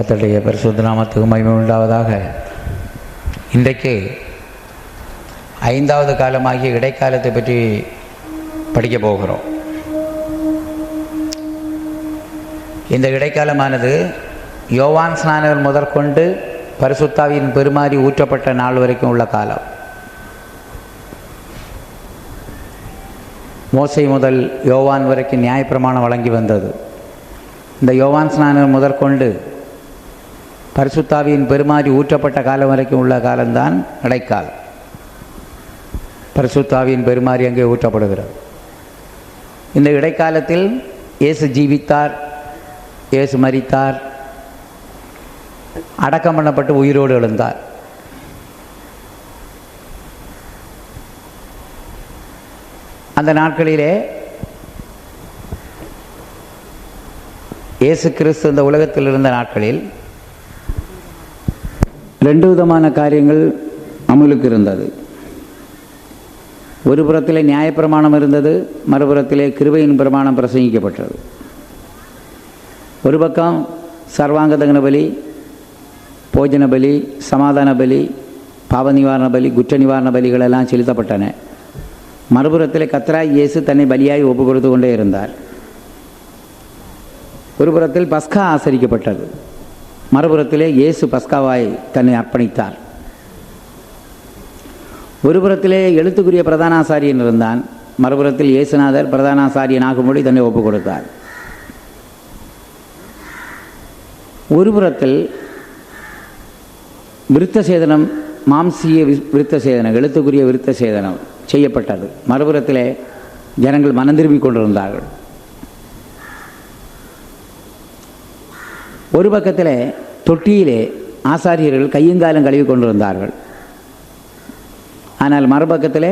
கர்த்தருடைய பரிசுத்த நாமத்துக்கு மகிமை உண்டாவதாக. இன்றைக்கு 5வது காலமாகிய இடைக்காலத்தை பற்றி படிக்க போகிறோம். இந்த இடைக்காலமானது யோவான் ஸ்நானகர் முதற்கொண்டு பரிசுத்தாவியின் பெருமாறி ஊற்றப்பட்ட நாள் வரைக்கும் உள்ள காலம். மோசே முதல் யோவான் வரைக்கும் நியாயப்பிரமாணம் வழங்கி வந்தது. இந்த யோவான் ஸ்நானகர் முதற்கொண்டு பரிசுத்தாவியின் பெருமாறி ஊற்றப்பட்ட காலம் வரைக்கும் உள்ள காலம்தான் இடைக்காலம். பரிசுத்தாவியின் பெருமாறி அங்கே ஊற்றப்படுகிறது. இந்த இடைக்காலத்தில் இயேசு ஜீவித்தார், இயேசு மரித்தார், அடக்கம் பண்ணப்பட்டு உயிரோடு எழுந்தார். அந்த நாட்களிலே இயேசு கிறிஸ்து இந்த உலகத்தில் இருந்த நாட்களில் 2 விதமான காரியங்கள் அமலுக்கு இருந்தது. ஒரு புறத்திலே நியாயப்பிரமாணம் இருந்தது, மறுபுறத்திலே கிருபையின் பிரமாணம் பிரசங்கிக்கப்பட்டது. ஒரு பக்கம் சர்வாங்க தகன பலி, போஜன பலி, சமாதான பலி, பாவ நிவாரண பலி, குற்ற நிவாரண பலிகள் எல்லாம் செலுத்தப்பட்டன. மறுபுறத்திலே கர்த்தராகிய இயேசு தன்னை பலியாய் ஒப்பு கொடுத்து கொண்டே இருந்தார். ஒரு புறத்தில் பஸ்கா ஆசரிக்கப்பட்டது, மறுபுறத்திலே இயேசு பஸ்காவாய் தன்னை அர்ப்பணித்தார். ஒரு புறத்திலே எழுத்துக்குரிய பிரதான ஆசாரியன் இருந்தான், மறுபுறத்தில் இயேசுநாதர் பிரதான ஆசாரியன் ஆகும்படி தன்னை ஒப்பு கொடுத்தார். ஒரு புறத்தில் விருத்த சேதனம், மாம்சீய விருத்த சேதனம், எழுத்துக்குரிய விருத்த சேதனம் செய்யப்பட்டது. மறுபுறத்திலே ஜனங்கள் மனம் திரும்பிக் கொண்டிருந்தார்கள். ஒரு பக்கத்தில் தொட்டியிலே ஆசாரியர்கள் கையங்காலம் கழுவி கொண்டிருந்தார்கள். ஆனால் மறுபக்கத்தில்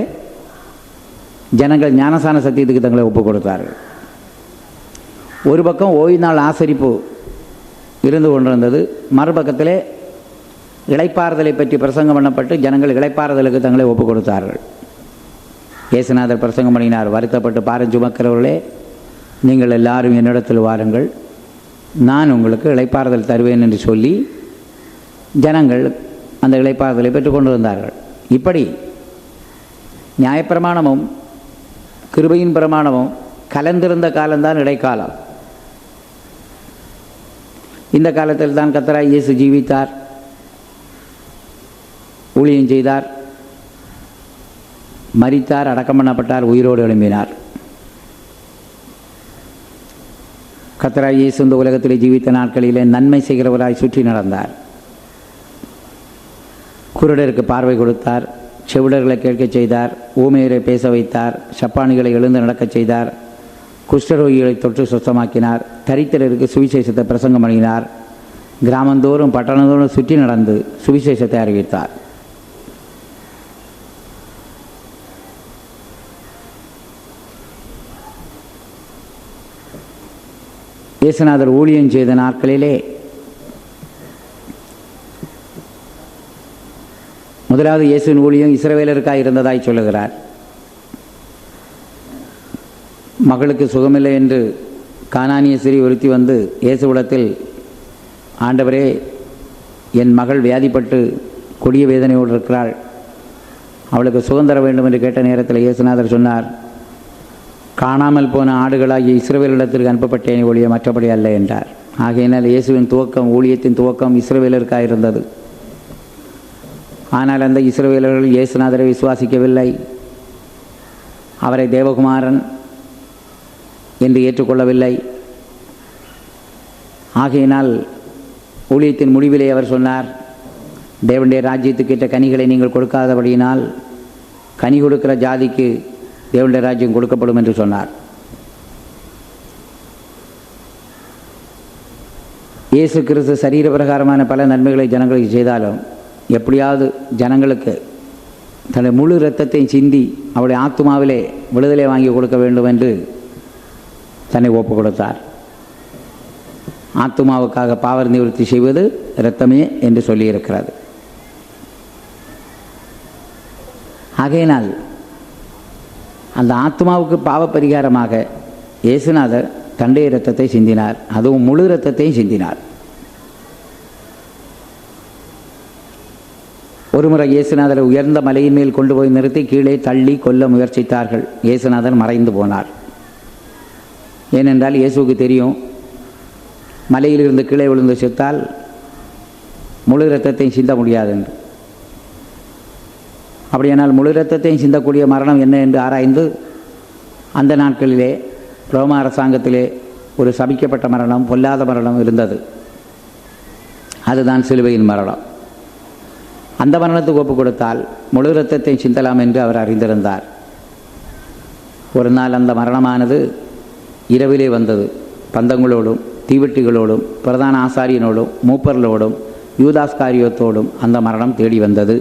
ஜனங்கள் ஞானசான சத்தியத்துக்கு தங்களை ஒப்புக் கொடுத்தார்கள். ஒரு பக்கம் ஓய்வு நாள் ஆசரிப்பு இருந்து கொண்டிருந்தது, மறுபக்கத்தில் இளைப்பாறுதலை பற்றி பிரசங்கம் பண்ணப்பட்டு ஜனங்கள் இளைப்பாறுதலுக்கு தங்களை ஒப்புக் கொடுத்தார்கள். இயேசுநாதர் பிரசங்கம் பண்ணினார், வருத்தப்பட்டு பாரம் சுமக்கிறவர்களே, நீங்கள் எல்லாரும் என்னிடத்தில் வாருங்கள், நான் உங்களுக்கு இளைப்பாறுதல் தருவேன் என்று சொல்லி ஜனங்கள் அந்த இளைப்பாறுதலை பெற்றுக்கொண்டு வந்தார்கள். இப்படி நியாயப்பிரமாணமும் கிருபையின் பிரமாணமும் கலந்திருந்த காலம்தான் இடைக்காலம். இந்த காலத்தில் தான் கர்த்தராகிய இயேசு ஜீவித்தார், ஊழியம் செய்தார், மரித்தார், அடக்கம் பண்ணப்பட்டார், உயிரோடு எழும்பினார். கர்த்தராகிய இயேசு இந்த உலகத்திலே ஜீவித்த நாட்களிலே நன்மை செய்கிறவராய் சுற்றி நடந்தார். குருடருக்கு பார்வை கொடுத்தார், செவிடர்களை கேட்கச் செய்தார், ஊமையரை பேச வைத்தார், சப்பானிகளை எழுந்து நடக்கச் செய்தார், குஷ்டரோகிகளை தொற்று சுத்தமாக்கினார், தரித்திரருக்கு சுவிசேஷத்தை பிரசங்கம் பண்ணினார், கிராமந்தோறும் பட்டணந்தோறும் சுற்றி நடந்து சுவிசேஷத்தை அறிவித்தார். இயேசுநாதர் ஊழியம் செய்த நாட்களிலே முதலாவது இயேசுவின் ஊழியம் இஸ்ரவேலருக்காக இருந்ததாய் சொல்லுகிறார். மகளுக்கு சுகமில்லை என்று கானானிய ஸ்திரீ ஒருத்தி வந்து இயேசுவிடத்தில், ஆண்டவரே, என் மகள் வியாதிப்பட்டு கொடிய வேதனையோடு இருக்கிறாள், அவளுக்கு சுகம் தர வேண்டும் என்று கேட்ட நேரத்தில் இயேசுநாதர் சொன்னார், காணாமல் போன ஆடுகளாகிய இஸ்ரவேலிடத்திற்கு அனுப்பப்பட்டேன் ஒழிய மற்றபடி அல்ல என்றார். ஆகையினால் இயேசுவின் துவக்கம், ஊழியத்தின் துவக்கம் இஸ்ரவேலருக்காக இருந்தது. ஆனால் அந்த இஸ்ரவேலர்கள் இயேசுநாதரை விசுவாசிக்கவில்லை, அவரை தேவகுமாரன் என்று ஏற்றுக்கொள்ளவில்லை. ஆகையினால் ஊழியத்தின் முடிவிலே அவர் சொன்னார், தேவனுடைய ராஜ்யத்துக்கேற்ற கனிகளை நீங்கள் கொடுக்காதபடியினால் கனி கொடுக்கிற ஜாதிக்கு தேவனுடைய ராஜ்யம் கொடுக்கப்படும் என்று சொன்னார். இயேசு கிறிஸ்து சரீர பிரகாரமான பல நன்மைகளை ஜனங்களுக்கு செய்தாலும் எப்படியாவது ஜனங்களுக்கு தன்னுடைய முழு இரத்தத்தையும் சிந்தி அவருடைய ஆத்துமாவிலே விடுதலை வாங்கி கொடுக்க வேண்டும் என்று தன்னை ஒப்பு கொடுத்தார். ஆத்துமாவுக்காக பாவ நிவர்த்தி செய்வது இரத்தமே என்று சொல்லியிருக்கிறது. ஆகையினால் அந்த ஆத்மாவுக்கு பாவ பரிகாரமாக இயேசுநாதர் தன்னுடைய இரத்தத்தை சிந்தினார், அதுவும் முழு இரத்தத்தையும் சிந்தினார். ஒருமுறை இயேசுநாதரை உயர்ந்த மலையின் மேல் கொண்டு போய் நிறுத்தி கீழே தள்ளி கொல்ல முயற்சித்தார்கள். இயேசுநாதர் மறைந்து போனார். ஏனென்றால் இயேசுவுக்கு தெரியும், மலையிலிருந்து கீழே விழுந்து செத்தால் முழு இரத்தத்தையும் சிந்த முடியாது என்று. அப்படியானால் முழு இரத்தத்தையும் சிந்தக்கூடிய மரணம் என்ன என்று ஆராய்ந்து அந்த நாட்களிலே ரோம அரசாங்கத்திலே ஒரு சபிக்கப்பட்ட மரணம், பொல்லாத மரணம் இருந்தது. அதுதான் சிலுவையின் மரணம். அந்த மரணத்துக்கு ஒப்பு கொடுத்தால் முழு இரத்தத்தை சிந்தலாம் என்று அவர் அறிந்திருந்தார். ஒரு நாள் அந்த மரணமானது இரவிலே வந்தது. பந்தங்களோடும் தீவெட்டிகளோடும் பிரதான ஆசாரியனோடும் மூப்பர்களோடும் யூதாஸ்காரியோத்தோடும் அந்த மரணம் தேடி வந்தது.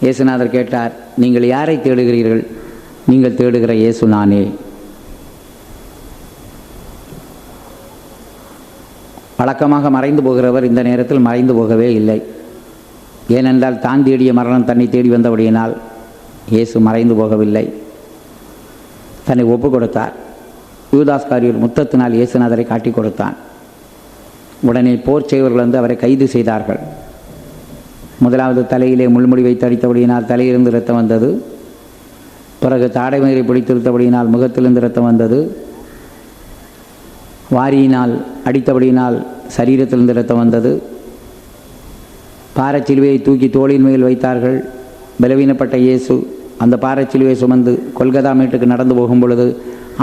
இயேசுநாதர் கேட்டார், நீங்கள் யாரை தேடுகிறீர்கள்? நீங்கள் தேடுகிற இயேசு நானே. வழக்கமாக மறைந்து போகிறவர் இந்த நேரத்தில் மறைந்து போகவே இல்லை. ஏனென்றால் தான் தேடிய மரணம் தன்னை தேடி வந்தபடியினால் இயேசு மறைந்து போகவில்லை, தன்னை ஒப்பு கொடுத்தார். யூதாஸ்காரியோர் முத்தத்தினால் இயேசுநாதரை காட்டி கொடுத்தான். உடனே போர் செய்வர்கள் வந்து அவரை கைது செய்தார்கள். முதலாவது தலையிலே முள்முடி வைத்து அடித்தபடியினால் தலையிலிருந்து இரத்தம் வந்தது. பிறகு தாடைமயிரை பிடித்திருத்தபடியினால் முகத்திலிருந்து இரத்தம் வந்தது. வாரியினால் அடித்தபடியினால் சரீரத்திலிருந்து இரத்தம் வந்தது. பாரச்சிலுவையை தூக்கி தோளின் மேல் வைத்தார்கள். பலவீனப்பட்ட இயேசு அந்த பாரச்சிலுவை சுமந்து கொல்கதா மேட்டுக்கு நடந்து போகும் பொழுது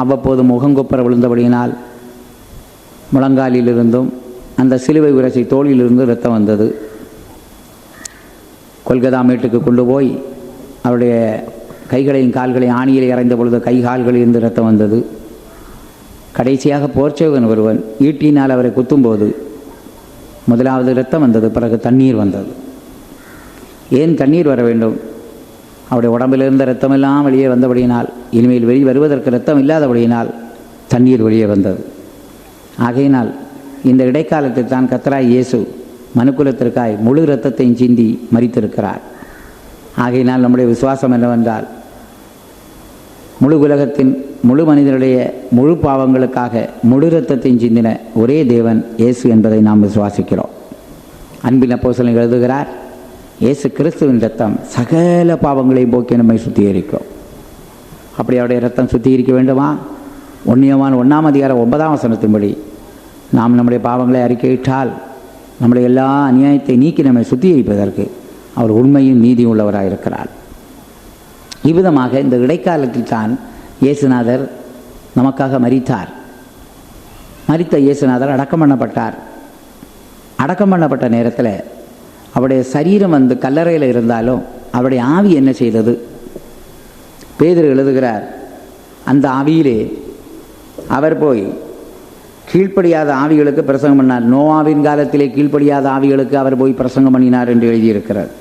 அவ்வப்போது முகங்கொப்பர விழுந்தபடியினால் முழங்காலிலிருந்தும் அந்த சிலுவை உரசி தோளிலிருந்து இரத்தம் வந்தது. கொல்கதா மேட்டுக்கு கொண்டு போய் அவருடைய கைகளையும் கால்களையும் ஆணியில் இறைந்த பொழுது கை கால்களிலிருந்து இரத்தம் வந்தது. கடைசியாக போர்ச்சேவன் ஒருவன் ஈட்டினால் அவரை குத்தும்போது முதலாவது இரத்தம் வந்தது, பிறகு தண்ணீர் வந்தது. ஏன் தண்ணீர் வர வேண்டும்? அவருடைய உடம்பிலிருந்த இரத்தமெல்லாம் வெளியே வந்தபடியினால், இனிமேல் வெளியே வருவதற்கு இரத்தம் இல்லாதபடியினால் தண்ணீர் வெளியே வந்தது. ஆகையினால் இந்த இடைக்காலத்தில் தான் கர்த்தராய் இயேசு மனுக்குலத்திற்காய் முழு இரத்தத்தையும் சிந்தி மரித்திருக்கிறார். ஆகையினால் நம்முடைய விசுவாசம் என்னவென்றால், முழு உலகத்தின் முழு மனிதனுடைய முழு பாவங்களுக்காக முழு இரத்தத்தையும் சிந்தின ஒரே தேவன் இயேசு என்பதை நாம் விசுவாசிக்கிறோம். அன்பின் அப்போஸ்தலன் எழுதுகிறார், இயேசு கிறிஸ்துவின் இரத்தம் சகல பாவங்களையும் போக்கி நம்மை சுத்திகரிக்கும். அப்படி அவருடைய இரத்தம் சுத்திகரிக்க வேண்டுமா? 1 யோவான் 1:9 நாம் நம்முடைய பாவங்களை அறிக்கையிட்டால் நம்முடைய எல்லா அநியாயத்தை நீக்கி நம்மை சுத்திகரிப்பதற்கு அவர் உண்மையும் நீதி உள்ளவராக இருக்கிறார். இவ்விதமாக இந்த இடைக்காலத்தில் தான் இயேசுநாதர் நமக்காக மரித்தார். மரித்த இயேசுநாதர் அடக்கம் பண்ணப்பட்டார். அடக்கம் பண்ணப்பட்ட நேரத்தில் அவருடைய சரீரம் வந்து கல்லறையில் இருந்தாலும் அவருடைய ஆவி என்ன செய்தது? பேதுரு எழுதுகிறார், அந்த ஆவியிலே அவர் போய் கீழ்ப்படியாத ஆவிகளுக்கு பிரசங்கம் பண்ணார். நோவாவின் காலத்திலே கீழ்ப்படியாத ஆவிகளுக்கு அவர் போய் பிரசங்கம் பண்ணினார் என்று எழுதியிருக்கிறார்.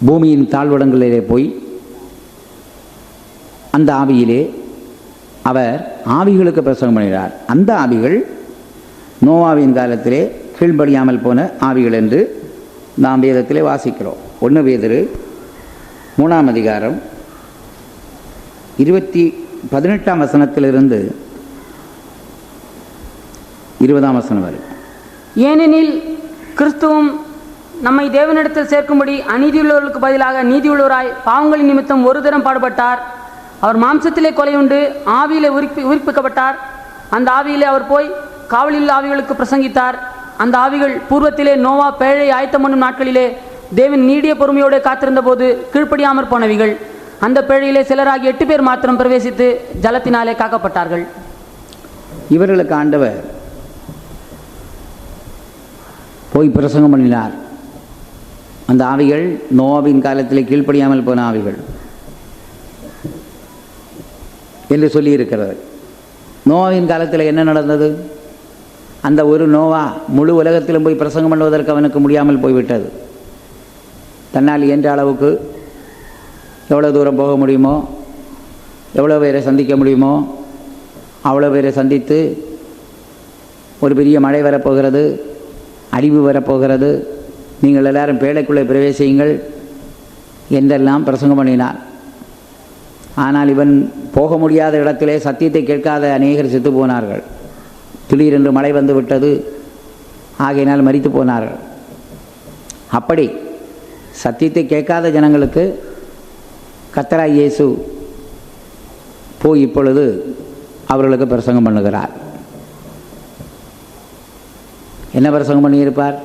பூமியின் தாழ்வடங்களிலே போய் அந்த ஆவியிலே அவர் ஆவிகளுக்கு பிரசங்கம் பண்ணுகிறார். அந்த ஆவிகள் நோவாவின் காலத்திலே கீழ்ப்படியாமல் போன ஆவிகள் என்று நாம் வேதத்திலே வாசிக்கிறோம். 1 பேதுரு 3 18 வசனத்திலிருந்து 20 வரை. ஏனெனில் கிறிஸ்துவும் நம்மை தேவனிடத்தில் சேர்க்கும்படி அநீதியுள்ளவர்களுக்கு பதிலாக நீதியுள்ளவராய் பாவங்களின் நிமித்தம் ஒரு தரம் பாடுபட்டார். அவர் மாம்சத்திலே கொலையுண்டு ஆவியிலே உயிர்ப்பிக்கப்பட்டார். அந்த ஆவியிலே அவர் போய் காவலில் ஆவிகளுக்கு பிரசங்கித்தார். அந்த ஆவிகள் பூர்வத்திலே நோவா பேழை ஆயத்தம் பண்ணும் நாட்களிலே தேவன் நீடிய பொறுமையோடு காத்திருந்த போது கீழ்ப்படியாமற் போனவிகள். அந்த பேழையிலே சிலராகி 8 பேர் மாத்திரம் பிரவேசித்து ஜலத்தினாலே காக்கப்பட்டார்கள். இவர்களுக்கு ஆண்டவர் போய் பிரசங்கம் பண்ணினார். அந்த ஆவிகள் நோவாவின் காலத்திலே கீழ்ப்படியாமல் போன ஆவிகள் என்று சொல்லியிருக்கிறது. நோவாவின் காலத்தில் என்ன நடந்தது? அந்த ஒரு நோவா முழு உலகத்திலும் போய் பிரசங்கம் பண்ணுவதற்கு அவனுக்கு முடியாமல் போய்விட்டது. தன்னால் இயன்ற அளவுக்கு எவ்வளோ தூரம் போக முடியுமோ, எவ்வளோ பேரை சந்திக்க முடியுமோ அவ்வளோ பேரை சந்தித்து, ஒரு பெரிய மழை வரப்போகிறது, அழிவு வரப்போகிறது, நீங்கள் எல்லாரும் பேழைக்குள்ளே பிரவேசியுங்கள் என்றெல்லாம் பிரசங்கம் பண்ணினார். ஆனால் இவன் போக முடியாத இடத்திலே சத்தியத்தை கேட்காத அநேகர் செத்து போனார்கள். திடீரென்று மழை வந்து விட்டது, ஆகையினால் மரித்து போனார்கள். அப்படி சத்தியத்தை கேட்காத ஜனங்களுக்கு கர்த்தராகிய இயேசு போய் இப்பொழுது அவர்களுக்கு பிரசங்கம் பண்ணுகிறார். என்ன பிரசங்கம் பண்ணியிருப்பார்?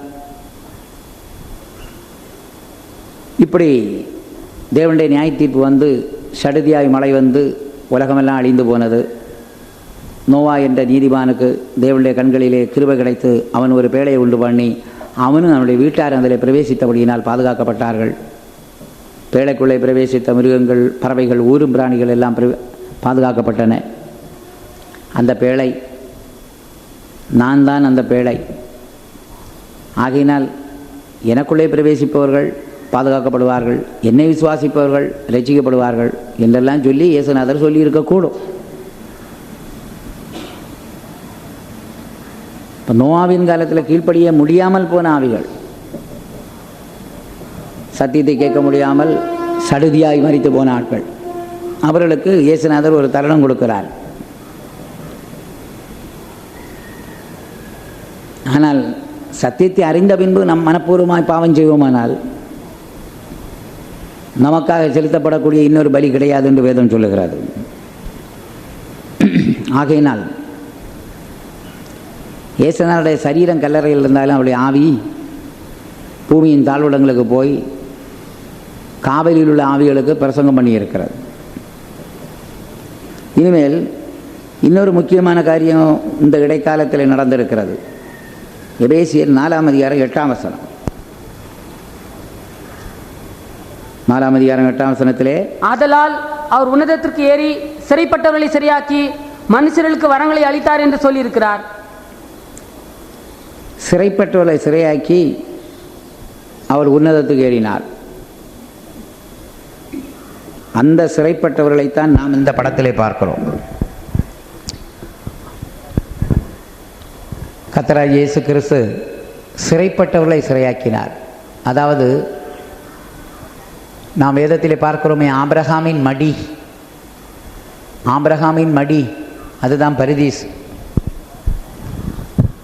இப்படி தேவனுடைய நியாய தீர்ப்பு வந்து சடுதியாய் மழை வந்து உலகமெல்லாம் அழிந்து போனது. நோவா என்ற நீதிமானுக்கு தேவனுடைய கண்களிலே கிருபை கிடைத்து அவன் ஒரு பேழையை உண்டு பண்ணி அவனும் அவனுடைய வீட்டார் அதில் பிரவேசித்தபடியினால் பாதுகாக்கப்பட்டார்கள். பேழைக்குள்ளே பிரவேசித்த மிருகங்கள், பறவைகள், ஊரும் பிராணிகள் எல்லாம் பாதுகாக்கப்பட்டன. அந்த பேழை நான் தான். அந்த பேழை ஆகையினால் எனக்குள்ளே பிரவேசிப்பவர்கள் பாதுகாக்கப்படுவார்கள், என்னை விசுவாசிப்பவர்கள் ரட்சிக்கப்படுவார்கள் என்றெல்லாம் சொல்லி இயேசுநாதர் சொல்லியிருக்கக்கூடும். இப்போ நோவாவின் காலத்தில் கீழ்ப்படிய முடியாமல் போன ஆவிகள், சத்தியத்தை கேட்க முடியாமல் சடுதியாய் மரித்து போன ஆட்கள், அவர்களுக்கு இயேசுநாதர் ஒரு தருணம் கொடுக்கிறார். ஆனால் சத்தியத்தை அறிந்த பின்பு நம் மனப்பூர்வமாய் பாவம் செய்வோமானால் நமக்காக செலுத்தப்படக்கூடிய இன்னொரு பலி கிடையாது என்று வேதம் சொல்லுகிறது. ஆகையினால் இயேசுநாதருடைய சரீரம் கல்லறையில் இருந்தாலும் அவருடைய ஆவி பூமியின் தாழ்விடங்களுக்கு போய் காவலில் உள்ள ஆவிகளுக்கு பிரசங்கம் பண்ணியிருக்கிறது. இனிமேல் இன்னொரு முக்கியமான காரியம் இந்த இடைக்காலத்தில் நடந்திருக்கிறது. எபேசியர் 4 அதிகாரம் 8 வசனம். 4 அதிகாரம் 8 வசனத்திலே, ஆதலால் அவர் உன்னதத்திற்கு ஏறி சிறைப்பட்டவர்களை சரியாக்கி மனுஷர்களுக்கு வரங்களை அளித்தார் என்று சொல்லியிருக்கிறார். சிறைப்பட்டவர்களை சிறையாக்கி அவர் உன்னதத்துக்கு ஏறினார். அந்த சிறைப்பட்டவர்களைத்தான் நாம் இந்த படத்திலே பார்க்கிறோம். கர்த்தராகிய இயேசு கிறிஸ்து சிறைப்பட்டவர்களை சிறையாக்கினார். அதாவது நாம் வேதத்திலே பார்க்கிறோமே, ஆபிரகாமின் மடி, ஆபிரகாமின் மடி அதுதான் பரதீஸ்.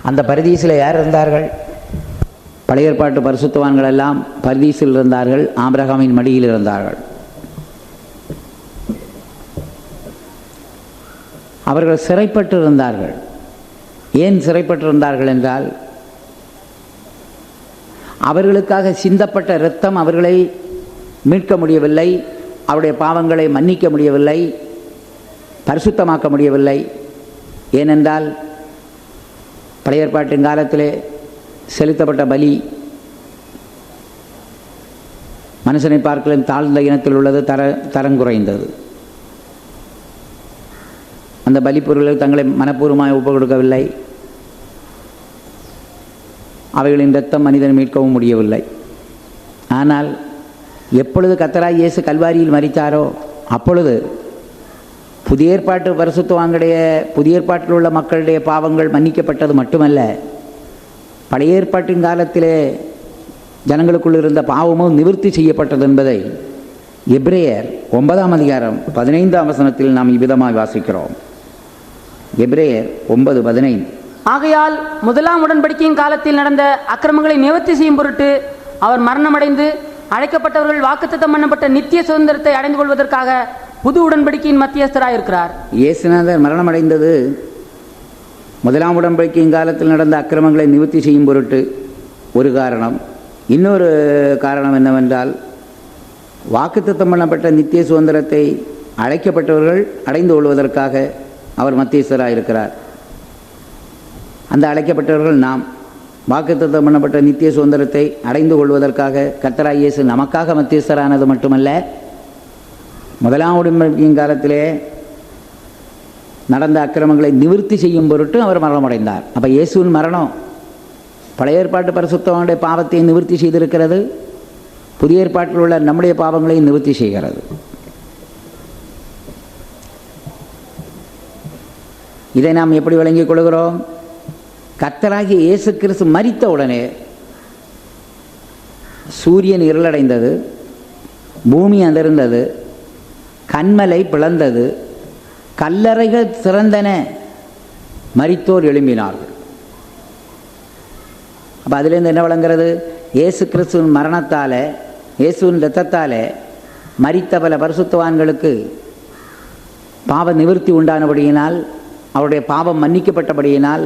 அந்த பரதீசில் யார் இருந்தார்கள்? பழைய ஏற்பாட்டு பரிசுத்தவான்கள் எல்லாம் பரதீசில் இருந்தார்கள், ஆபிரகாமின் மடியில் இருந்தார்கள். அவர்கள் சிறைப்பட்டு இருந்தார்கள். ஏன் சிறைப்பட்டிருந்தார்கள் என்றால், அவர்களுக்காக சிந்தப்பட்ட இரத்தம் அவர்களை மீட்க முடியவில்லை, அவருடைய பாவங்களை மன்னிக்க முடியவில்லை, பரிசுத்தமாக்க முடியவில்லை. ஏனென்றால் பழைய ஏற்பாட்டின் காலத்திலே செலுத்தப்பட்ட பலி மனுஷனை பார்க்கலும் தாழ்ந்த இனத்தில் உள்ளது, தரங்குறைந்தது. அந்த பலிப்பொருள்கள் தங்களை மனப்பூர்வமாக ஒப்புக் கொடுக்கவில்லை. அவைகளின் இரத்தம் மனிதனை மீட்கவும் முடியவில்லை. ஆனால் எப்பொழுது கர்த்தராகிய இயேசு கல்வாரியில் மரித்தாரோ அப்பொழுது புதிய ஏற்பாட்டு பரிசுத்தவான்களுடைய, புதிய ஏற்பாட்டில் உள்ள மக்களுடைய பாவங்கள் மன்னிக்கப்பட்டது மட்டுமல்ல, பழைய ஏற்பாட்டின் காலத்திலே ஜனங்களுக்குள் இருந்த பாவமும் நிவர்த்தி செய்யப்பட்டது என்பதை எபிரேயர் 9 அதிகாரம் 15 வசனத்தில் நாம் இவ்விதமாய் வாசிக்கிறோம். எபிரேயர் 9:15. ஆகையால் முதலாம் உடன்படிக்கையின் காலத்தில் நடந்த அக்கிரமங்களை நிவர்த்தி செய்யும் பொருட்டு அவர் மரணமடைந்து அழைக்கப்பட்டவர்கள் வாக்குத்தத்தம் பண்ணப்பட்ட நித்திய சுதந்திரத்தை அடைந்து கொள்வதற்காக புது உடன்படிக்கையின் மத்தியஸ்தராயிருக்கிறார். இயேசுநாதர் மரணமடைந்தது முதலாம் உடன்படிக்கையின் காலத்தில் நடந்த அக்கிரமங்களை நிவர்த்தி செய்யும் பொருட்டு ஒரு காரணம். இன்னொரு காரணம் என்னவென்றால், வாக்குத்தத்தம் பண்ணப்பட்ட நித்திய சுதந்திரத்தை அழைக்கப்பட்டவர்கள் அடைந்து கொள்வதற்காக அவர் மத்தியஸ்தராயிருக்கிறார். அந்த அழைக்கப்பட்டவர்கள் நாம் வாக்குத்தத்தம் பண்ணப்பட்ட நித்திய சுதந்திரத்தை அடைந்து கொள்வதற்காக கர்த்தராகிய இயேசு நமக்காக மத்தியஸ்தரானது மட்டுமல்ல, முதலாம் உடன்படிக்கையின் காலத்திலே நடந்த அக்கிரமங்களை நிவர்த்தி செய்யும் பொருட்டு அவர் மரணமடைந்தார். அப்போ இயேசுவின் மரணம் பழைய ஏற்பாட்டு பரிசுத்தவானுடைய பாவத்தை நிவர்த்தி செய்திருக்கிறது, புதிய ஏற்பாட்டில் உள்ள நம்முடைய பாவங்களை நிவர்த்தி செய்கிறது. இதை நாம் எப்படி விளங்கிக் கொள்கிறோம்? கர்த்தராகிய இயேசு கிறிஸ்து மரித்த உடனே சூரியன் இருளடைந்தது, பூமி அதிர்ந்தது, கன்மலை பிளந்தது, கல்லறைகள் திறந்தன. மரித்தோர் எழும்பினார்கள். அப்போ அதிலேருந்து என்ன விளங்குறது? இயேசு கிறிஸ்துவின் மரணத்தால், இயேசுவின் இரத்தத்தால் மரித்த பல பரிசுத்தவான்களுக்கு பாவ நிவர்த்தி உண்டானபடியினால், அவருடைய பாவம் மன்னிக்கப்பட்டபடியினால்,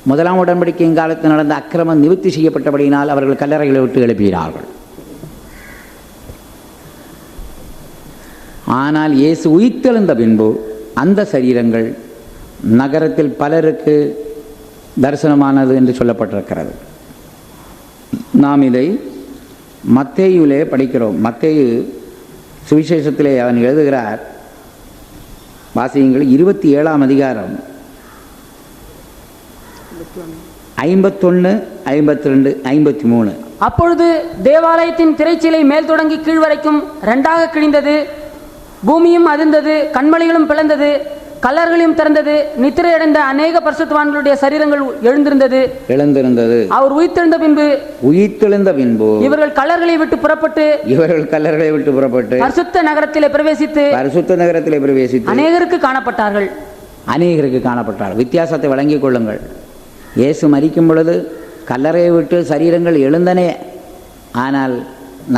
முதலாம் உடன்படிக்கையின் காலத்தில் நடந்த அக்கிரமம் நிவர்த்தி செய்யப்பட்டபடியினால் அவர்கள் கல்லறைகளை விட்டு எழுப்பினார்கள். ஆனால் இயேசு உயிர்த்தெழுந்த பின்பு அந்த சரீரங்கள் நகரத்தில் பலருக்கு தரிசனமானது என்று சொல்லப்பட்டிருக்கிறது. நாம் இதை மத்தேயுவிலே படிக்கிறோம். மத்தேயு சுவிசேஷத்திலே அவன் எழுதுகிறார், வாசியுங்கள், 27ஆம் அதிகாரம் 51, 52, 53. அப்பொழுது தேவாலயத்தின் திரைச்சீலை மேல் தொடங்கி கீழ் வரைக்கும் 2ஆக கிழிந்தது. பூமியும் அதிர்ந்தது, கண்மலைகளும் பிளந்தது, கல்லர்களையும் திறந்தது. நித்திரையடைந்த அநேக பரிசுத்தவான்களுடைய சரீரங்கள் எழுந்திருந்தது. அவர் உயிர்த்தெழுந்த பின்பு இவர்கள் கல்லர்களை விட்டு புறப்பட்டு பரிசுத்த நகரத்திலே பிரவேசித்து அநேகருக்கு காணப்பட்டார்கள். வித்தியாசத்தை வழங்கிக் கொள்ளுங்கள். இயேசு மரிக்கும் பொழுது கல்லறையை விட்டு சரீரங்கள் எழுந்தனே, ஆனால்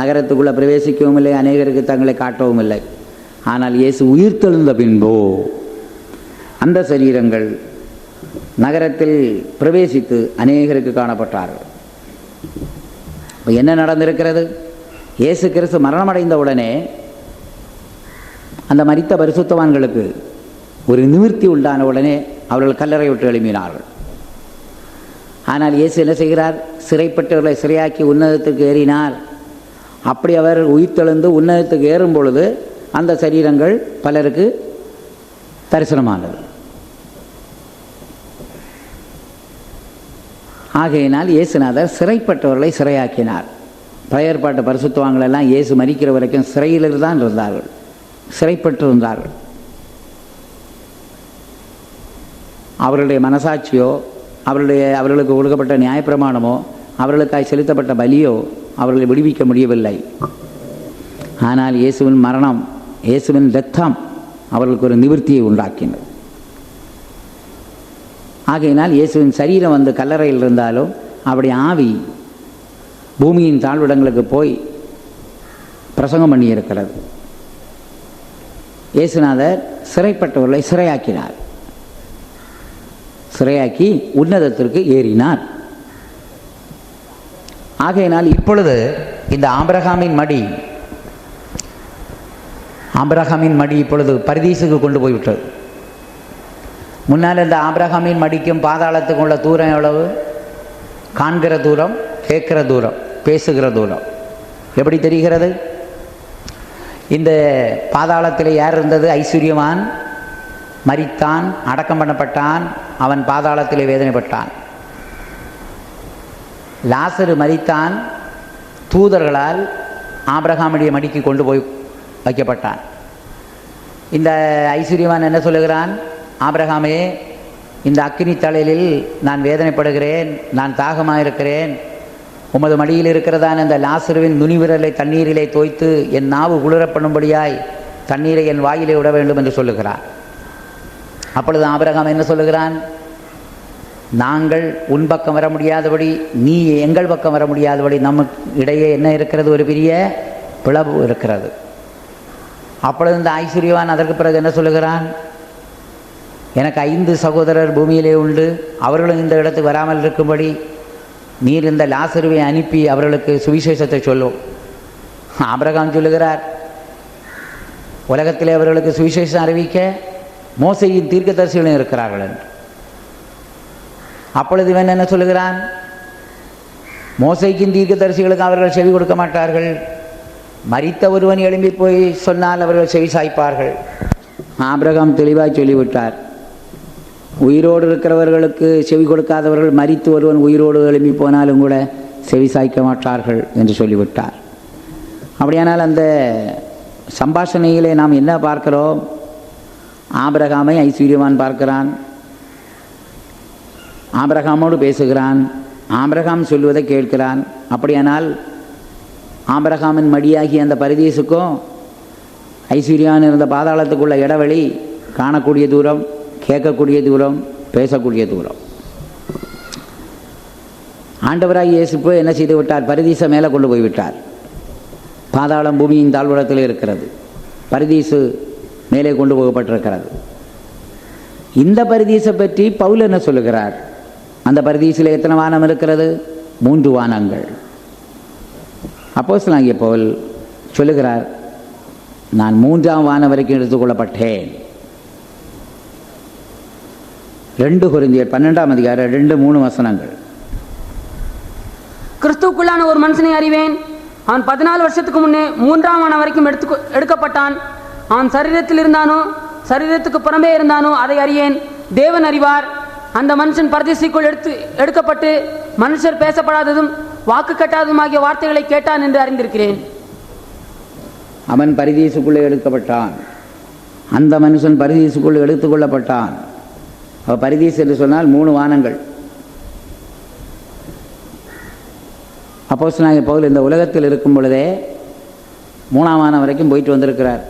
நகரத்துக்குள்ள பிரவேசிக்கவும் இல்லை, அநேகருக்கு தங்களை காட்டவும் இல்லை. ஆனால் இயேசு உயிர்த்தெழுந்த பின்போ அந்த சரீரங்கள் நகரத்தில் பிரவேசித்து அநேகருக்கு காணப்பட்டார்கள். என்ன நடந்திருக்கிறது? இயேசு கிறிஸ்து மரணமடைந்த உடனே அந்த மரித்த பரிசுத்தவான்களுக்கு ஒரு நிவர்த்தி உண்டான உடனே அவர்கள் கல்லறை விட்டு எழுப்பினார்கள். ஆனால் இயேசு என்ன செய்கிறார்? சிறைப்பட்டவர்களை சிறையாக்கி உன்னதத்துக்கு ஏறினார். அப்படி அவர் உயிர்த்தெழுந்து உன்னதத்துக்கு ஏறும் பொழுது அந்த சரீரங்கள் பலருக்கு தரிசனமானது. ஆகையினால் இயேசுநாதர் சிறைப்பட்டவர்களை சிறையாக்கினார். பழைய ஏற்பாட்டு பரிசுத்தவான்களெல்லாம் இயேசு மரிக்கிற வரைக்கும் சிறையில் தான் இருந்தார்கள், சிறைப்பட்டிருந்தார்கள். அவர்களுடைய மனசாட்சியோ, அவர்களுக்கு கொடுக்கப்பட்ட நியாயப்பிரமாணமோ, அவர்களுக்காய் செலுத்தப்பட்ட பலியோ அவர்களை விடுவிக்க முடியவில்லை. ஆனால் இயேசுவின் மரணம், இயேசுவின் இரத்தம் அவர்களுக்கு ஒரு நிவர்த்தியை உண்டாக்கினது. ஆகையினால் இயேசுவின் சரீரம் வந்து கல்லறையில் இருந்தாலும் அப்படி ஆவி பூமியின் தாழ்விடங்களுக்கு போய் பிரசங்கம் பண்ணியிருக்கிறது. இயேசுநாதர் சிறைப்பட்டவர்களை சிறையாக்கினார், சிறையாக்கி உன்னதத்திற்கு ஏறினார். ஆகையினால் இப்பொழுது இந்த ஆபிரகாமின் மடி இப்பொழுது பரதீசுக்கு கொண்டு போய்விட்டது. முன்னால் இந்த ஆபிரகாமின் மடிக்கும் பாதாளத்துக்கு உள்ள தூரம் எவ்வளவு? காண்கிற தூரம், கேட்கிற தூரம், பேசுகிற தூரம். எப்படி தெரிகிறது? இந்த பாதாளத்தில் யார் இருந்தது? ஐஸ்வர்யவான் மரித்தான், அடக்கம் பண்ணப்பட்டான், அவன் பாதாளத்திலே வேதனைப்பட்டான். லாசரு மரித்தான், தூதர்களால் ஆபிரகாமுடைய மடிக்கு கொண்டு போய் வைக்கப்பட்டான். இந்த ஐஸ்வர்யவான் என்ன சொல்லுகிறான்? ஆபிரகாமே, இந்த அக்கினி தழலில் நான் வேதனைப்படுகிறேன், நான் தாகமாயிருக்கிறேன். உமது மடியில் இருக்கிறதான இந்த லாசருவின் நுனிவிரலை தண்ணீரிலே தோய்த்து என் நாவு குளிரப்படும்படியாய் தண்ணீரை என் வாயிலே விட வேண்டும் என்று சொல்லுகிறான். அப்பொழுது ஆபிரகாம் என்ன சொல்லுகிறான்? நாங்கள் உன் பக்கம் வர முடியாதபடி, நீ எங்கள் பக்கம் வர முடியாதபடி நமக்கு இடையே என்ன இருக்கிறது? ஒரு பெரிய பிளவு இருக்கிறது. அப்பொழுது இந்த ஐஸ்வர்யவான் அதற்கு பிறகு என்ன சொல்லுகிறான்? எனக்கு 5 சகோதரர் பூமியிலே உண்டு, அவர்களும் இந்த இடத்துக்கு வராமல் இருக்கும்படி நீர் இந்த லாசருவை அனுப்பி அவர்களுக்கு சுவிசேஷத்தை சொல்லும். ஆபிரகாம் சொல்லுகிறார், உலகத்திலே அவர்களுக்கு சுவிசேஷம் அறிவிக்க மோசேயின் தீர்க்கதரிசிகளும் இருக்கிறார்கள் என்று. அப்பொழுது இவன் என்ன சொல்லுகிறான்? மோசேக்கின் தீர்க்கதரிசிகளுக்கு அவர்கள் செவி கொடுக்க மாட்டார்கள், மரித்த ஒருவன் எழும்பி போய் சொன்னால் அவர்கள் செவி சாய்ப்பார்கள். ஆபிரகாம் தெளிவாய் சொல்லிவிட்டார், உயிரோடு இருக்கிறவர்களுக்கு செவி கொடுக்காதவர்கள் மரித்து ஒருவன் உயிரோடு எழும்பி போனாலும் கூட செவி சாய்க்க மாட்டார்கள் என்று சொல்லிவிட்டார். அப்படியானால் அந்த சம்பாஷணையிலே நாம் என்ன பார்க்கிறோம்? ஆபிரகாமை ஐஸ்வர்யவான் பார்க்கிறான், ஆபிரகாமோடு பேசுகிறான், ஆபிரகாம் சொல்வதை கேட்கிறான். அப்படியானால் ஆபிரகாமின் மடியாகி அந்த பரதீசுக்கும் ஐஸ்வர்யான் இருந்த பாதாளத்துக்குள்ள இடைவெளி காணக்கூடிய தூரம், கேட்கக்கூடிய தூரம், பேசக்கூடிய தூரம். ஆண்டவராகிய இயேசு போய் என்ன செய்து விட்டார்? பரதீசை மேலே கொண்டு போய் விட்டார். பாதாளம் பூமியின் தாழ்வரத்தில் இருக்கிறது. பரதீசு மேலே கொண்டு போகப்பட்டிருக்கிறது. இந்த பரதீசை பற்றி பவுல் என்ன சொல்லுகிறார்? அந்த பரதீசில் எத்தனை வானம் இருக்கிறது? 3 வானங்கள். அப்போஸ்தலனாகிய பவுல் சொல்லுகிறார், நான் 3ஆம் வானம் வரைக்கும் எடுத்துக்கொள்ளப்பட்டேன். 2 கொரிந்தியர் 12ஆம் அதிகாரம் 2-3 வசனங்கள். கிறிஸ்துவுக்குள்ளான ஒரு மனுஷனை அறிவேன். அவன் 14 வருஷத்துக்கு முன்னே 3ஆம் வானம் வரைக்கும் எடுக்கப்பட்டான். அவன் சரீரத்தில் இருந்தானோ சரீரத்துக்கு புறம்பே இருந்தானோ அதை அறியேன். தேவன் அறிவார். அந்த மனுஷன் பரதேசிக்குள் எடுக்கப்பட்டு மனுஷர் பேசப்படாததும் வாக்கு கட்டாததுமாகிய வார்த்தைகளை கேட்டான் என்று அறிந்திருக்கிறேன். அவன் பரதீசுக்குள்ளே எடுக்கப்பட்டான். அந்த மனுஷன் பரதீசுக்குள்ளே எடுத்துக்கொள்ளப்பட்டான். பரதீசு என்று சொன்னால் 3 வானங்கள். அப்போஸ்தலனாகிய பவுல் இந்த உலகத்தில் இருக்கும் பொழுதே 3ஆம் வானம் வரைக்கும் போயிட்டு வந்திருக்கிறார்.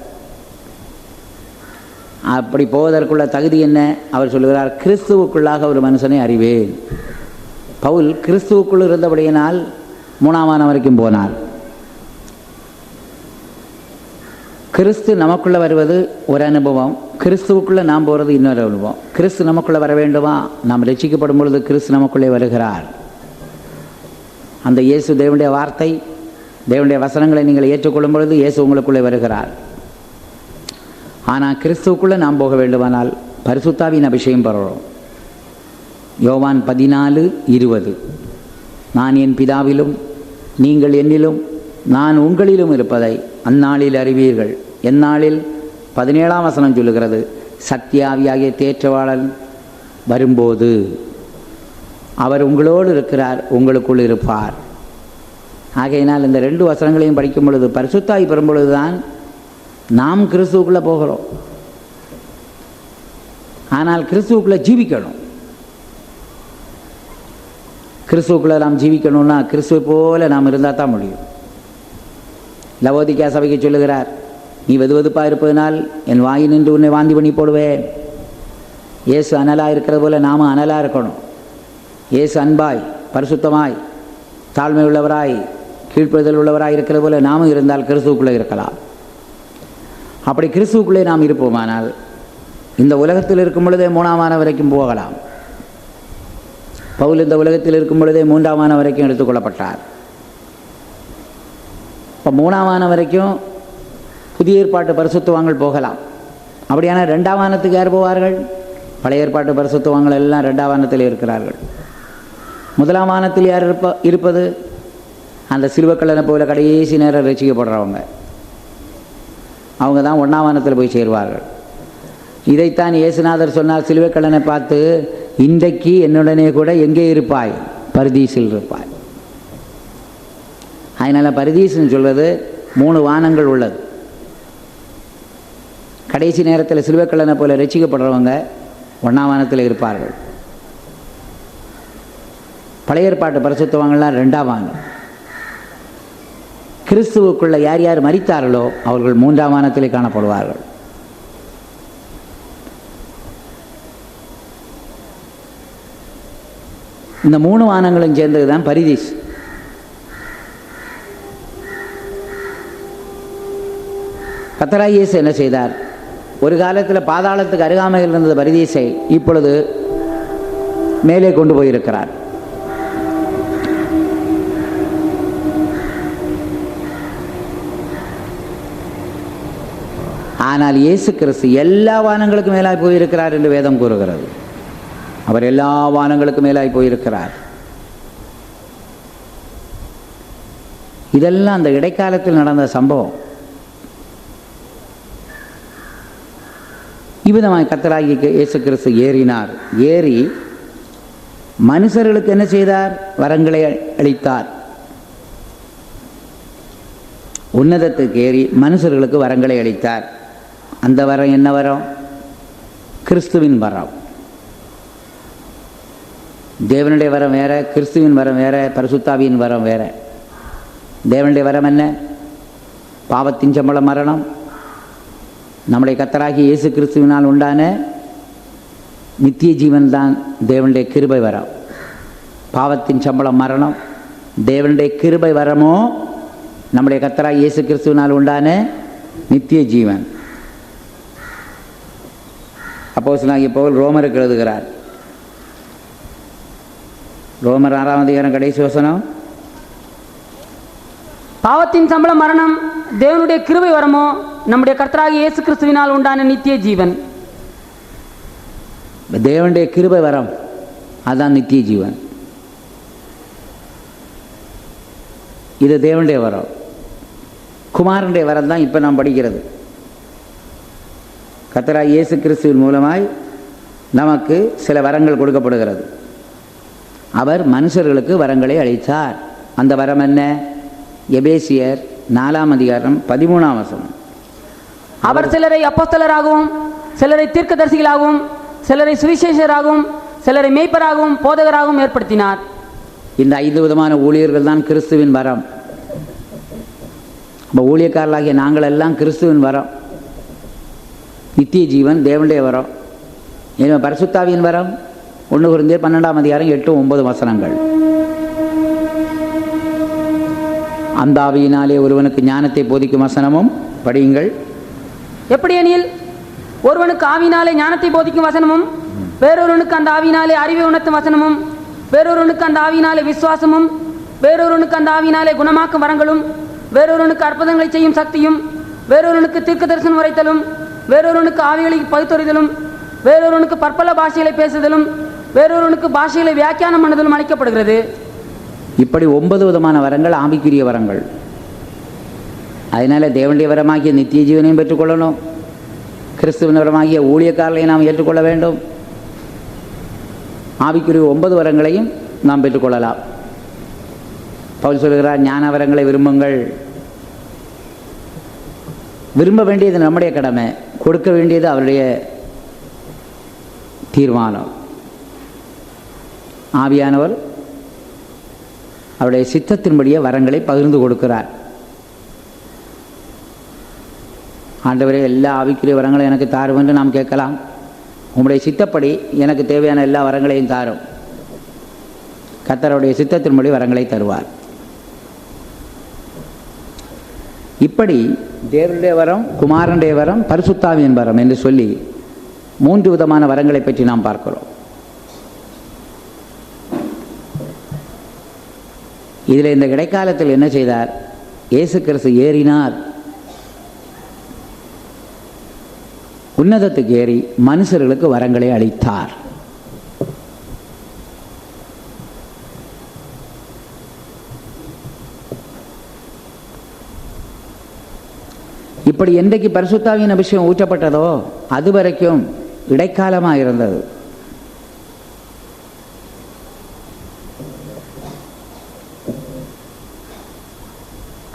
அப்படி போவதற்குள்ள தகுதி என்ன? அவர் சொல்லுகிறார், கிறிஸ்துவுக்குள்ளாக ஒரு மனுஷனை அறிவேன். பவுல் கிறிஸ்துவுக்குள் இருந்தபடியினால் 3ஆம் வானம் வரைக்கும் போனார். கிறிஸ்து நமக்குள்ளே வருவது ஒரு அனுபவம், கிறிஸ்துவுக்குள்ளே நாம் போகிறது இன்னொரு அனுபவம். கிறிஸ்து நமக்குள்ளே வர வேண்டுமா? நாம் ரட்சிக்கப்படும் பொழுது கிறிஸ்து நமக்குள்ளே வருகிறார். அந்த இயேசு தேவனுடைய வார்த்தை, தேவனுடைய வசனங்களை நீங்கள் ஏற்றுக்கொள்ளும் பொழுது இயேசு உங்களுக்குள்ளே வருகிறார். ஆனால் கிறிஸ்துவுக்குள்ளே நாம் போக வேண்டுமானால் பரிசுத்தாவின் அபிஷேகம் பெறுகிறோம். யோவான் 14:20, நான் என் பிதாவிலும் நீங்கள் என்னிலும் நான் உங்களிலும் இருப்பதை அந்நாளில் அறிவீர்கள். எந்நாளில் 17ஆம் வசனம் சொல்லுகிறது, சத்தியாவியாகிய தேற்றவாளன் வரும்போது அவர் உங்களோடு இருக்கிறார், உங்களுக்குள் இருப்பார். ஆகையினால் இந்த 2 வசனங்களையும் படிக்கும் பொழுது, பரிசுத்தாவி பெறும் பொழுதுதான் நாம் கிறிஸ்துவுக்குள்ளே போகிறோம். ஆனால் கிறிஸ்துவுக்குள்ளே ஜீவிக்கணும். கிறிஸ்துவுக்குள்ளே நாம் ஜீவிக்கணும்னா கிறிஸ்துவை போல நாம் இருந்தால் தான் முடியும். லவோதிக்கா சபைக்கு சொல்லுகிறார், நீ வெதுவெதுப்பாக இருப்பதனால் என் வாய் நின்று உன்னை வாந்தி பண்ணி போடுவேன். இயேசு அனலாக இருக்கிறது போல நாம அனலாக இருக்கணும். இயேசு அன்பாய் பரிசுத்தமாய் தாழ்மை உள்ளவராய் கீழ்ப்படுதல் உள்ளவராய் இருக்கிறது போல நாமும் இருந்தால் கிறிஸ்துவுக்குள்ளே இருக்கலாம். அப்படி கிறிஸ்துவுக்குள்ளே நாம் இருப்போமானால் இந்த உலகத்தில் இருக்கும் பொழுதே 3ஆம் வானம் வரைக்கும் போகலாம். பவுல் இந்த உலகத்தில் இருக்கும் பொழுதே 3ஆம் வானம் வரைக்கும் எடுத்துக்கொள்ளப்பட்டார். இப்போ 3ஆம் வானம் வரைக்கும் புதிய ஏற்பாட்டு பரிசுத்தவான்கள் போகலாம். அப்படியான 2ஆம் வானத்துக்கு யார் போவார்கள்? பழைய ஏற்பாட்டு பரிசுத்தவான்கள் எல்லாம் 2ஆம் வானத்தில் இருக்கிறார்கள். 1ஆம் வானத்தில் யார் இருப்பது? அந்த சிலுவைக்கல்லனை போல கடைசி நேரம் ரசிக்கப்படுறவங்க. அவங்க தான் 1ஆம் வானத்தில் போய் சேருவார்கள். இதைத்தான் இயேசுநாதர் சொன்னார் சிலுவைக்கல்லனை பார்த்து, இன்றைக்கு என்னுடனே கூட எங்கே இருப்பாய்? பரதீசில் இருப்பாய். அதனால் பரதீசுன்னு சொல்வது 3 வானங்கள் உள்ளது. கடைசி நேரத்தில் சிலுவைக்கல்லனை போல ரசிக்கப்படுறவங்க 1ஆம் வானத்தில் இருப்பார்கள். பழைய ஏற்பாட்டு பரிசுத்தவான்கள்லாம் 2ஆம் வானம். கிறிஸ்துவுக்குள்ள யார் யார் மரித்தார்களோ அவர்கள் 3ஆம் வானத்திலே காணப்படுவார்கள். இந்த 3 வானங்களும் சேர்ந்தது தான் பரிதீஸ். கர்த்தராகிய இயேசு என்ன செய்தார்? ஒரு காலத்தில் பாதாளத்துக்கு அருகாமையில் இருந்த பரிதீசை இப்பொழுது மேலே கொண்டு போயிருக்கிறார். ஆனால் இயேசு கிறிஸ்து எல்லா வானங்களுக்கு மேலாய் போயிருக்கிறார் என்று வேதம் கூறுகிறது. அவர் எல்லா வானங்களுக்கு மேலாய் போயிருக்கிறார். இதெல்லாம் அந்த இடைக்காலத்தில் நடந்த சம்பவம். இவ்விதமாய் கர்த்தராகிய இயேசு கிறிஸ்து ஏறினார். ஏறி மனுஷர்களுக்கு என்ன செய்தார்? வரங்களை அளித்தார். உன்னதத்துக்கு ஏறி மனுஷர்களுக்கு வரங்களை அளித்தார். அந்த வரம் என்ன வரம்? கிறிஸ்துவின் வரம். தேவனுடைய வரம் வேற, கிறிஸ்துவின் வரம் வேற, பரிசுத்தாவியின் வரம் வேற. தேவனுடைய வரம் என்ன? பாவத்தின் சம்பளம் மரணம். நம்முடைய கர்த்தராகிய இயேசு கிறிஸ்துவினால் உண்டான நித்திய ஜீவன் தான் தேவனுடைய கிருபை வரம். பாவத்தின் சம்பளம் மரணம். தேவனுடைய கிருபை வரமோ நம்முடைய கர்த்தராகிய இயேசு கிறிஸ்துவினால் உண்டான நித்திய ஜீவன். அப்போஸ்தலனாகிய பவுல் ரோமருக்கு எழுதுகிறார். ரோமர் 6ஆம் அதிகாரம் கடைசி வசனம். பாவத்தின் சம்பளம் மரணம், தேவனுடைய கிருபை வரமோ நம்முடைய கர்த்தராகிய இயேசு கிறிஸ்துவினால் உண்டான நித்திய ஜீவன். தேவனுடைய கிருபை வரம் அதுதான் நித்திய ஜீவன். இது தேவனுடைய வரம். குமாரனுடைய வரம் தான் இப்போ நாம் படிக்கிறது. கர்த்தராகிய இயேசு கிறிஸ்துவின் மூலமாய் நமக்கு சில வரங்கள் கொடுக்கப்படுகிறது. அவர் மனுஷர்களுக்கு வரங்களை அளித்தார். அந்த வரம் என்ன? எபேசியர் 4ஆம் அதிகாரம் 13ஆம் வசனம். அவர் சிலரை அப்போஸ்தலராகவும், சிலரை தீர்க்கதரிசிகளாகவும், சிலரை சுவிசேஷராகவும், சிலரை மேய்ப்பராகவும், போதகராகவும் ஏற்படுத்தினார். இந்த 5 விதமான ஊழியர்கள் தான் கிறிஸ்துவின் வரம். இப்போ ஊழியக்காரர்களாகிய நாங்கள் எல்லாம் கிறிஸ்துவின் வரம். நித்திய ஜீவன் தேவனுடைய வரம். எனவே பரிசுத்தாவியின் வரம் 1 கொரிந்தியர் 12ஆம் அதிகாரம் 8-9 வசனங்கள். அந்த ஆவியினாலே ஒருவனுக்கு ஞானத்தை போதிக்கும் வசனமும் படியுங்கள். எப்படியெனில் ஒருவனுக்கு ஆவினாலே ஞானத்தை போதிக்கும் வசனமும், வேறொருவனுக்கு அந்த ஆவினாலே அறிவை உணர்த்தும் வசனமும், வேறொருவனுக்கு அந்த ஆவினாலே விசுவாசமும், வேறொருவனுக்கு அந்த ஆவினாலே குணமாக்கும் வரங்களும், வேறொருவனுக்கு அற்புதங்களை செய்யும் சக்தியும், வேறொருவனுக்கு தீர்க்க தரிசனம் உரைத்தலும், வேறொருவனுக்கு ஆவிகளை பகுத்தறிதலும், வேறொருவனுக்கு பற்பல பாஷைகளை பேசுதலும், வேறொருவனுக்கு பாஷைகளை வியாக்கியானம் பண்ணுதலும் அளிக்கப்படுகிறது. இப்படி 9 விதமான வரங்கள் ஆவிக்குரிய வரங்கள். அதனால தேவனுடைய வரமாகிய நித்திய ஜீவனையும் பெற்றுக்கொள்ளணும். கிறிஸ்துவின் வரமாகிய ஊழியக்காரர்களையும் நாம் ஏற்றுக்கொள்ள வேண்டும். ஆவிக்குரிய 9 வரங்களையும் நாம் பெற்றுக்கொள்ளலாம். பவுல் சொல்கிறார், ஞான வரங்களை விரும்புங்கள். விரும்ப வேண்டியது நம்முடைய கடமை, கொடுக்க வேண்டியது அவருடைய தீர்மானம். ஆவியானவர் அவருடைய சித்தத்தின்படியே வரங்களை பகிர்ந்து கொடுக்கிறார். ஆண்டவரே, எல்லா ஆவிக்குரிய வரங்களும் எனக்கு தாரும் என்று நாம் கேட்கலாம். உங்களுடைய சித்தப்படி எனக்கு தேவையான எல்லா வரங்களையும் தாரும். கர்த்தருடைய சித்தத்தின்படி வரங்களை தருவார். இப்படி தேவனுடைய வரம், குமாரனுடைய வரம், பரிசுத்தாவியின் வரம் என்று சொல்லி 3 விதமான வரங்களை பற்றி நாம் பார்க்கிறோம். இதில் இந்த இடைக்காலத்தில் என்ன செய்தார்? இயேசு கிறிஸ்து ஏறினார், உன்னதத்துக்கு ஏறி மனுஷர்களுக்கு வரங்களை அளித்தார். இப்படி என்றைக்கு பரிசுத்தாவியின் அபிஷேகம் ஊற்றப்பட்டதோ அது வரைக்கும் இடைக்காலமாக இருந்தது.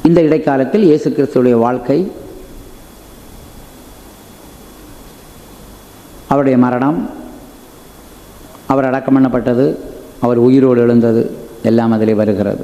இந்த இடைக்காலத்தில் இயேசு கிறிஸ்துவுடைய வாழ்க்கை, அவருடைய மரணம், அவர் அடக்கம் பண்ணப்பட்டது, அவர் உயிரோடு எழுந்தது எல்லாம் அதிலே வருகிறது.